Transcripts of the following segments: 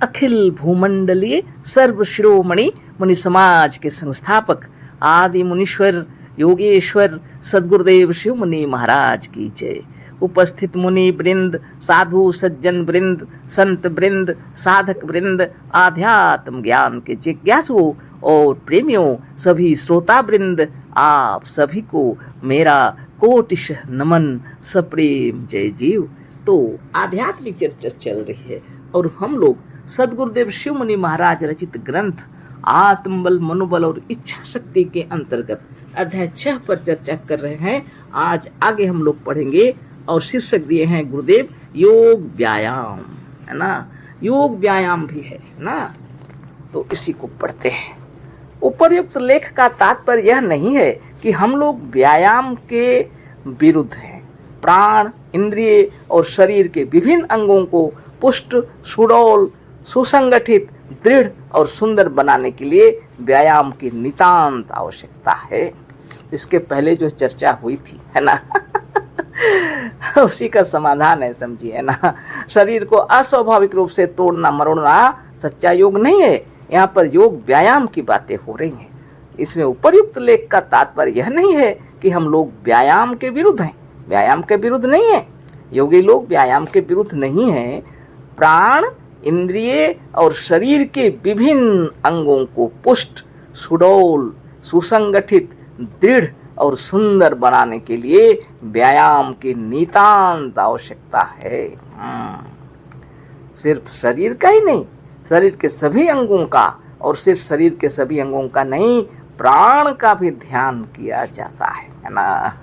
अखिल भूमंडलीय सर्व शिरोमणि मुनि समाज के संस्थापक आदि मुनीश्वर योगेश्वर सद्गुरुदेव शिव मुनि महाराज की जय। उपस्थित मुनि वृंद, साधु सज्जन वृंद, संत वृंद, साधक वृंद, आध्यात्म ज्ञान के जिज्ञासुओं और प्रेमियों, सभी श्रोता वृंद, आप सभी को मेरा कोटिशः नमन, सप्रेम जय जीव। तो आध्यात्मिक चर्चा चल रही है और हम लोग सद्गुरुदेव शिव मुनि महाराज रचित ग्रंथ आत्मबल, मनोबल और इच्छा शक्ति के अंतर्गत अध्याय 6 पर चर्चा कर रहे हैं। आज आगे हम लोग पढ़ेंगे और शीर्षक दिए हैं गुरुदेव योग व्यायाम, है ना। योग व्यायाम भी है ना, तो इसी को पढ़ते हैं। उपर्युक्त लेख का तात्पर्य यह नहीं है कि हम लोग व्यायाम के विरुद्ध हैं। प्राण, इंद्रिय और शरीर के विभिन्न अंगों को पुष्ट, सुडौल, सुसंगठित, दृढ़ और सुंदर बनाने के लिए व्यायाम की नितांत आवश्यकता है। इसके पहले जो चर्चा हुई थी, है ना उसी का समाधान है, समझिए, है ना। शरीर को अस्वाभाविक रूप से तोड़ना मरोड़ना सच्चा योग नहीं है। यहाँ पर योग व्यायाम की बातें हो रही हैं। इसमें उपर्युक्त लेख का तात्पर्य यह नहीं है कि हम लोग व्यायाम के विरुद्ध हैं। व्यायाम के विरुद्ध नहीं है, योगी लोग व्यायाम के विरुद्ध नहीं हैं। प्राण, इंद्रिय और शरीर के विभिन्न अंगों को पुष्ट, सुडौल, सुसंगठित, दृढ़ और सुंदर बनाने के लिए व्यायाम की नितांत आवश्यकता है। सिर्फ शरीर का ही नहीं, शरीर के सभी अंगों का, और सिर्फ शरीर के सभी अंगों का नहीं, प्राण का भी ध्यान किया जाता है ना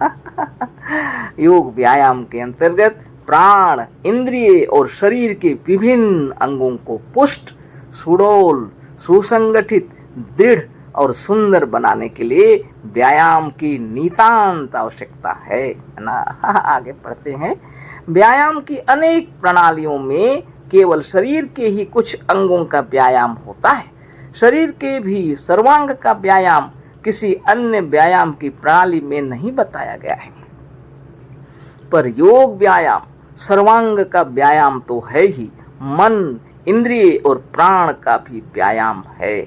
योग व्यायाम के अंतर्गत प्राण, इंद्रिय और शरीर के विभिन्न अंगों को पुष्ट, सुडौल, सुसंगठित, दृढ़ और सुंदर बनाने के लिए व्यायाम की नितांत आवश्यकता है ना। आगे पढ़ते हैं। व्यायाम की अनेक प्रणालियों में केवल शरीर के ही कुछ अंगों का व्यायाम होता है। शरीर के भी सर्वांग का व्यायाम किसी अन्य व्यायाम की प्रणाली में नहीं बताया गया है। पर योग व्यायाम सर्वांग का व्यायाम तो है ही, मन, इंद्रिय और प्राण का भी व्यायाम है।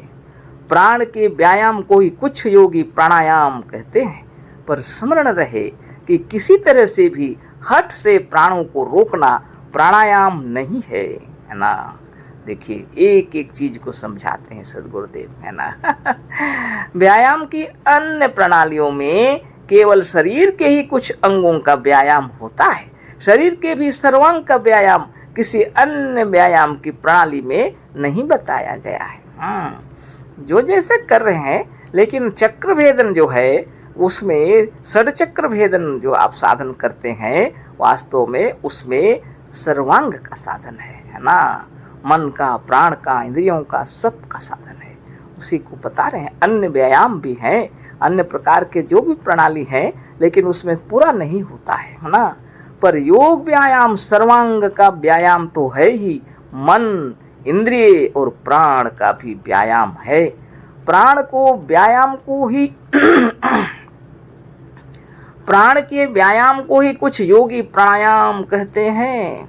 प्राण के व्यायाम को ही कुछ योगी प्राणायाम कहते हैं। पर स्मरण रहे कि किसी तरह से भी हठ से प्राणों को रोकना प्राणायाम नहीं है ना। देखिए, एक एक चीज को समझाते हैं सद्गुरुदेव, है ना व्यायाम की अन्य प्रणालियों में केवल शरीर के ही कुछ अंगों का व्यायाम होता है। शरीर के भी सर्वांग का व्यायाम किसी अन्य व्यायाम की प्रणाली में नहीं बताया गया है। जो जैसे कर रहे हैं, लेकिन चक्र भेदन जो है उसमें, षडचक्र भेदन जो आप साधन करते हैं, वास्तव में उसमें सर्वांग का साधन है ना। मन का, प्राण का, इंद्रियों का, सब का साधन है। उसी को बता रहे हैं। अन्य व्यायाम भी हैं, अन्य प्रकार के जो भी प्रणाली है, लेकिन उसमें पूरा नहीं होता है ना। पर योग व्यायाम सर्वांग का व्यायाम तो है ही, मन, इंद्रिय और प्राण का भी व्यायाम है। प्राण को व्यायाम को ही प्राण के व्यायाम को ही कुछ योगी प्राणायाम कहते हैं।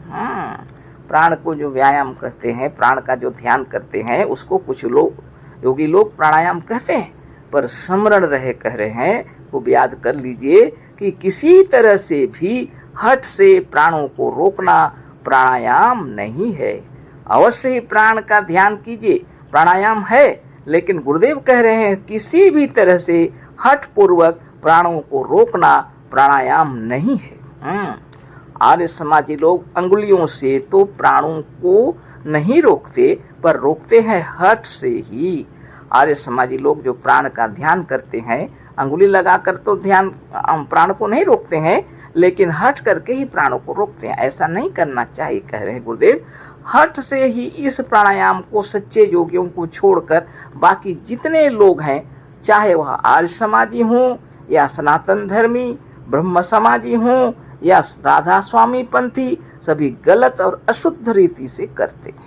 प्राण को जो व्यायाम कहते हैं, प्राण का जो ध्यान करते हैं, उसको कुछ लोग योगी लोग प्राणायाम कहते हैं। पर स्मरण रहे कह रहे हैं, वो याद कर लीजिए कि किसी तरह से भी हठ से प्राणों को रोकना प्राणायाम नहीं है। अवश्य ही प्राण का ध्यान कीजिए, प्राणायाम है, लेकिन गुरुदेव कह रहे हैं किसी भी तरह से हठ पूर्वक प्राणों को रोकना प्राणायाम नहीं है। आर्य समाजी लोग अंगुलियों से तो प्राणों को नहीं रोकते, पर रोकते हैं हठ से ही। आर्य समाजी लोग जो प्राण का ध्यान करते हैं, अंगुली लगाकर तो ध्यान प्राण को नहीं रोकते हैं, लेकिन हट करके ही प्राणों को रोकते हैं। ऐसा नहीं करना चाहिए, कह रहे हैं गुरुदेव। हठ से ही इस प्राणायाम को सच्चे योगियों को छोड़कर बाकी जितने लोग हैं, चाहे वह आर्य समाजी हों या सनातन धर्मी, ब्रह्म समाजी हों या राधा स्वामी पंथी, सभी गलत और अशुद्ध रीति से करते हैं।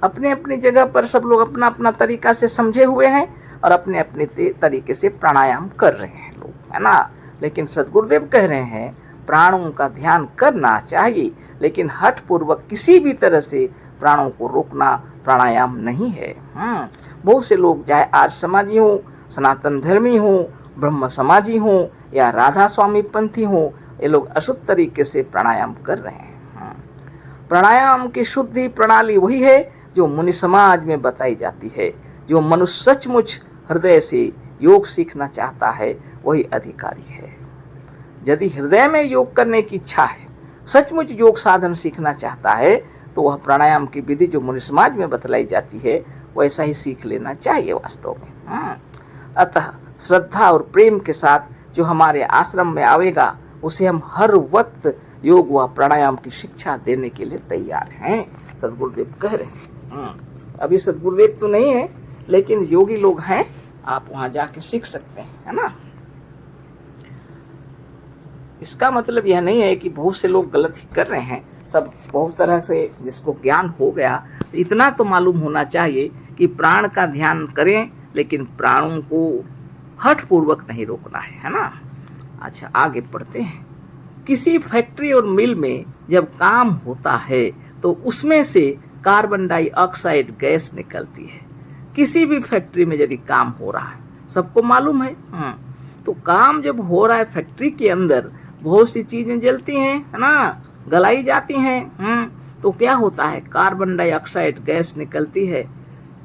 अपने अपनी जगह पर सब लोग अपना अपना तरीका से समझे हुए हैं और अपने अपने तरीके से प्राणायाम कर रहे हैं लोग, है ना। लेकिन सद्गुरुदेव कह रहे हैं प्राणों का ध्यान करना चाहिए, लेकिन हठ पूर्वक किसी भी तरह से प्राणों को रोकना प्राणायाम नहीं है। बहुत से लोग चाहे आर्य समाजी हों, सनातन धर्मी हों, ब्रह्म समाजी हों या राधा स्वामी पंथी हों, ये लोग अशुद्ध तरीके से प्राणायाम कर रहे हैं। प्राणायाम की शुद्धि प्रणाली वही है जो मुनि समाज में बताई जाती है। जो मनुष्य सचमुच हृदय से योग सीखना चाहता है वही अधिकारी है। यदि हृदय में योग करने की इच्छा है, सचमुच योग साधन सीखना चाहता है, तो वह प्राणायाम की विधि जो मुनि समाज में बतलाई जाती है वैसा ही सीख लेना चाहिए वास्तव में। अतः श्रद्धा और प्रेम के साथ जो हमारे आश्रम में आवेगा उसे हम हर वक्त योग व प्राणायाम की शिक्षा देने के लिए तैयार हैं, सदगुरुदेव कह रहे हैं। अभी सदगुरुदेव तो नहीं है, लेकिन योगी लोग हैं, आप वहां जाके सीख सकते हैं, है ना। इसका मतलब यह नहीं है कि बहुत से लोग गलत ही कर रहे हैं। सब बहुत तरह से जिसको ज्ञान हो गया, इतना तो मालूम होना चाहिए कि प्राण का ध्यान करें, लेकिन प्राणों को हठपूर्वक नहीं रोकना है ना। अच्छा, आगे पढ़ते हैं। किसी फैक्ट्री और मिल में जब काम होता है तो उसमें से कार्बन डाइऑक्साइड गैस निकलती है। किसी भी फैक्ट्री में यदि काम हो रहा है, सबको मालूम है, तो काम जब हो रहा है फैक्ट्री के अंदर बहुत सी चीजें जलती हैं, है ना, गलाई जाती हैं, तो क्या होता है, कार्बन डाइऑक्साइड गैस निकलती है।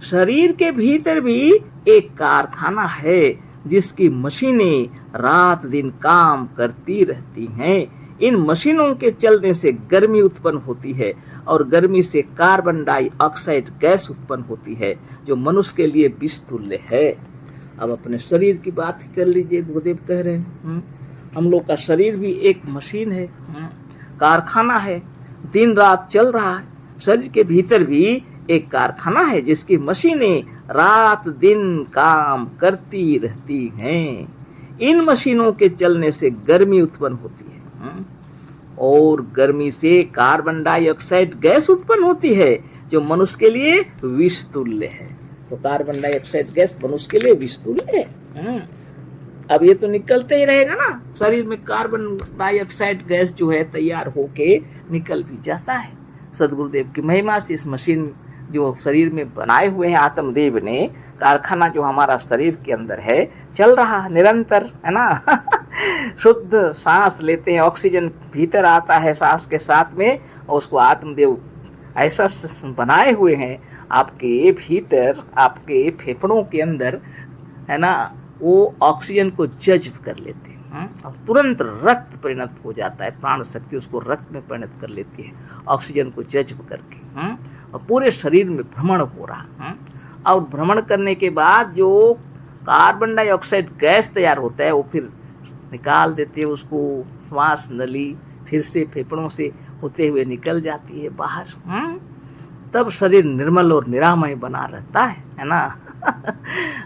शरीर के भीतर भी एक कारखाना है जिसकी मशीनें रात दिन काम करती रहती हैं। इन मशीनों के चलने से गर्मी उत्पन्न होती है और गर्मी से कार्बन डाइऑक्साइड गैस उत्पन्न होती है जो मनुष्य के लिए विष तुल्य है। अब अपने शरीर की बात कर लीजिए, गुरुदेव कह रहे हैं हम लोग का शरीर भी एक मशीन है, कारखाना है, दिन रात चल रहा है। शरीर के भीतर भी एक कारखाना है जिसकी मशीनें रात दिन काम करती रहती हैं। इन मशीनों के चलने से गर्मी उत्पन्न होती है और गर्मी से कार्बन डाइऑक्साइड गैस उत्पन्न होती है जो मनुष्य के लिए विष तुल्य है। तो कार्बन डाइऑक्साइड गैस मनुष्य के लिए विष तुल्य है। अब ये तो निकलते ही रहेगा ना, शरीर में कार्बन डाइऑक्साइड गैस जो है तैयार होके निकल भी जाता है। सदगुरुदेव की महिमा से इस मशीन जो शरीर में बनाए हुए हैं आत्मदेव ने, कारखाना जो हमारा शरीर के अंदर है चल रहा निरंतर, है ना। शुद्ध सांस लेते हैं, ऑक्सीजन भीतर आता है सांस के साथ में, और उसको आत्मदेव ऐसा बनाए हुए हैं आपके भीतर, आपके फेफड़ों के अंदर, है ना, वो ऑक्सीजन को जज्ब कर लेते हैं और तुरंत रक्त परिणत हो जाता है। प्राण शक्ति उसको रक्त में परिणत कर लेती है ऑक्सीजन को जज्ब करके, और पूरे शरीर में भ्रमण हो रहा। और भ्रमण करने के बाद जो कार्बन डाइऑक्साइड गैस तैयार होता है वो फिर निकाल देते हैं उसको, श्वास नली फिर से फेफड़ों से होते हुए निकल जाती है बाहर। तब शरीर निर्मल और निरामय बना रहता है ना।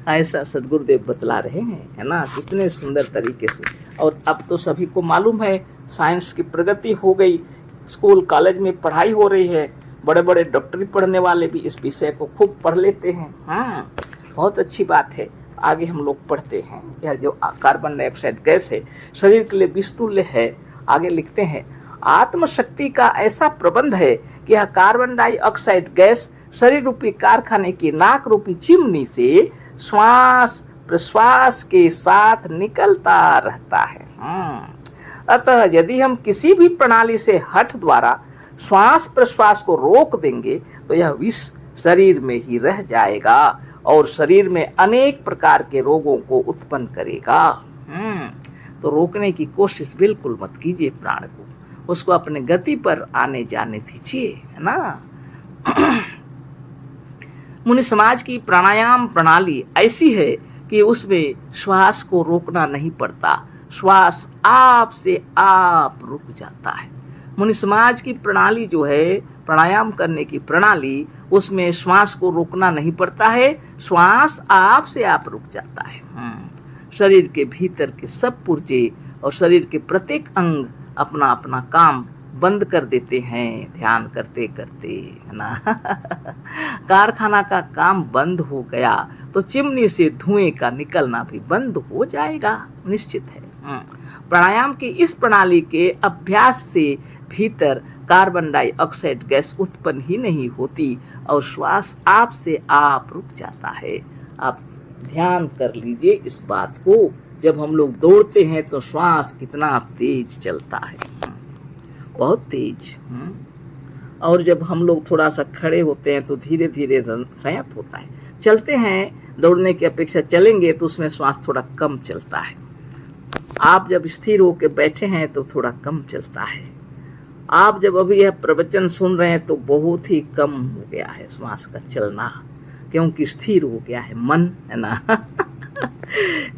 ऐसा सदगुरुदेव बतला रहे हैं, है ना, कितने सुंदर तरीके से। और अब तो सभी को मालूम है, साइंस की प्रगति हो गई, स्कूल कॉलेज में पढ़ाई हो रही है, बड़े बड़े डॉक्टरी पढ़ने वाले भी इस विषय को खूब पढ़ लेते हैं। बहुत अच्छी बात है। आगे हम लोग पढ़ते हैं, यह जो कार्बन डाइऑक्साइड गैस है शरीर के लिए विष तुल्य है। आगे लिखते हैं, आत्मशक्ति का ऐसा प्रबंध है कि यह कार्बन डाइऑक्साइड गैस शरीर रूपी कारखाने की नाक रूपी चिमनी से श्वास प्रश्वास के साथ निकलता रहता है। अतः यदि हम किसी भी प्रणाली से हठ द्वारा श्वास प्रश्वास को रोक देंगे तो यह विष शरीर में ही रह जाएगा और शरीर में अनेक प्रकार के रोगों को उत्पन्न करेगा। तो रोकने की कोशिश बिल्कुल मत कीजिए प्राण को, उसको अपने गति पर आने जाने दीजिए, है ना। मुनि समाज की प्राणायाम प्रणाली ऐसी है कि उसमें श्वास को रोकना नहीं पड़ता, श्वास आप से आप रुक जाता है। मुनि समाज की प्रणाली जो है, प्राणायाम करने की प्रणाली, उसमें श्वास को रोकना नहीं पड़ता है, श्वास आप से आप रुक जाता है। शरीर के भीतर के सब पुर्जे और शरीर के प्रत्येक अंग अपना अपना काम बंद कर देते हैं ध्यान करते करते, है ना। कारखाना का काम बंद हो गया तो चिमनी से धुएं का निकलना भी बंद हो जाएगा, निश्चित है। प्राणायाम की इस प्रणाली के अभ्यास से भीतर कार्बन डाइऑक्साइड गैस उत्पन्न ही नहीं होती और श्वास आप से आप रुक जाता है। आप ध्यान कर लीजिए इस बात को। जब हम लोग दौड़ते हैं तो श्वास कितना तेज चलता है, बहुत तेज। और जब हम लोग थोड़ा सा खड़े होते हैं तो धीरे धीरे संयत होता है। चलते हैं, दौड़ने की अपेक्षा चलेंगे तो उसमें श्वास थोड़ा कम चलता है। आप जब स्थिर होकर बैठे हैं तो थोड़ा कम चलता है। आप जब अभी यह प्रवचन सुन रहे हैं तो बहुत ही कम हो गया है श्वास का चलना, क्योंकि स्थिर हो गया है मन, है ना।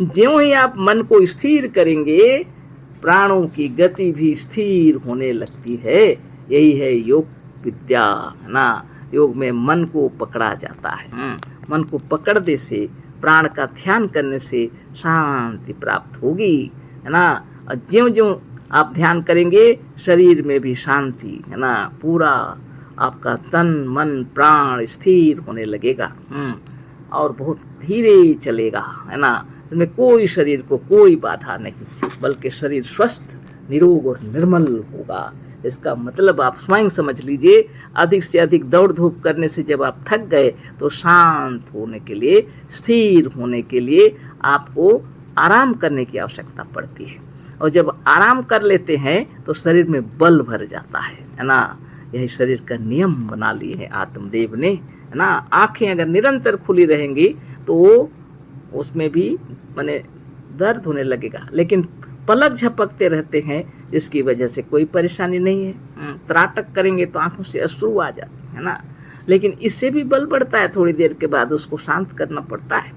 ज्यों ही आप मन को स्थिर करेंगे, प्राणों की गति भी स्थिर होने लगती है। यही है योग विद्या, है ना। योग में मन को पकड़ा जाता है। मन को पकड़ने से, प्राण का ध्यान करने से शांति प्राप्त होगी, है ना। और ज्यों ज्यों आप ध्यान करेंगे शरीर में भी शांति, है ना। पूरा आपका तन मन प्राण स्थिर होने लगेगा और बहुत धीरे चलेगा, है ना। इसमें कोई शरीर को कोई बाधा नहीं, बल्कि शरीर स्वस्थ निरोग और निर्मल होगा। इसका मतलब आप स्वयं समझ लीजिए। अधिक से अधिक दौड़ धूप करने से जब आप थक गए तो शांत होने के लिए, स्थिर होने के लिए आपको आराम करने की आवश्यकता पड़ती है। और जब आराम कर लेते हैं तो शरीर में बल भर जाता है ना। यही शरीर का नियम बना लिए है आत्मदेव ने, है ना। आंखें अगर निरंतर खुली रहेंगी तो उसमें भी माने दर्द होने लगेगा, लेकिन पलक झपकते रहते हैं, जिसकी वजह से कोई परेशानी नहीं है। त्राटक करेंगे तो आंखों से अश्रु आ जाते हैं ना, लेकिन इससे भी बल बढ़ता है। थोड़ी देर के बाद उसको शांत करना पड़ता है।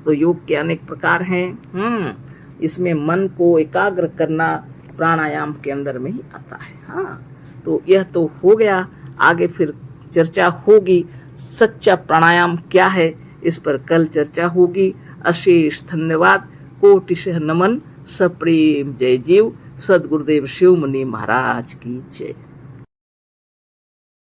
तो योग के अनेक प्रकार हैं। इसमें मन को एकाग्र करना प्राणायाम के अंदर में ही आता है। हाँ, तो यह तो हो गया। आगे फिर चर्चा होगी सच्चा प्राणायाम क्या है, इस पर कल चर्चा होगी। अशेष धन्यवाद, कोटिशः नमन, सप्रेम जय जीव। सद्गुरुदेव शिव मुनि महाराज की जय।